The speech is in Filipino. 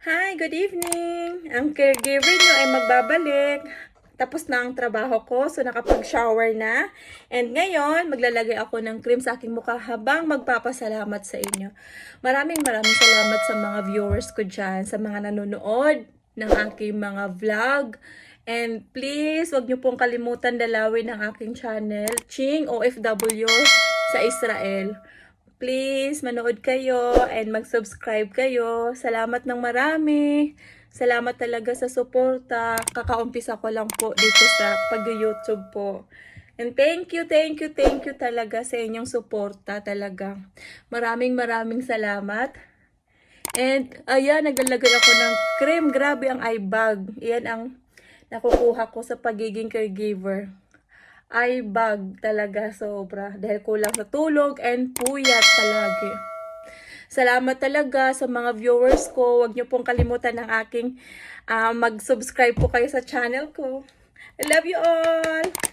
Hi, good evening! Ang caregiver nyo ay magbabalik. Tapos na ang trabaho ko, so nakapag-shower na. And ngayon, maglalagay ako ng cream sa aking mukha habang magpapasalamat sa inyo. Maraming salamat sa mga viewers ko dyan, sa mga nanonood ng aking mga vlog. And please, wag nyo pong kalimutan dalawin ang aking channel, Ching OFW sa Israel. Please, manood kayo and mag-subscribe kayo. Salamat ng marami. Salamat talaga sa suporta. Kakaumpisa ko lang po dito sa pag-YouTube po. And thank you talaga sa inyong suporta talaga. Maraming salamat. And ayan, naglalagay ako ng cream. Grabe ang eye bag. Iyan ang nakukuha ko sa pagiging caregiver. Eye bag talaga sobra dahil kulang sa tulog and puyat palagi. Salamat talaga sa mga viewers ko. Huwag niyo pong kalimutan ng aking mag-subscribe po kayo sa channel ko. I love you all!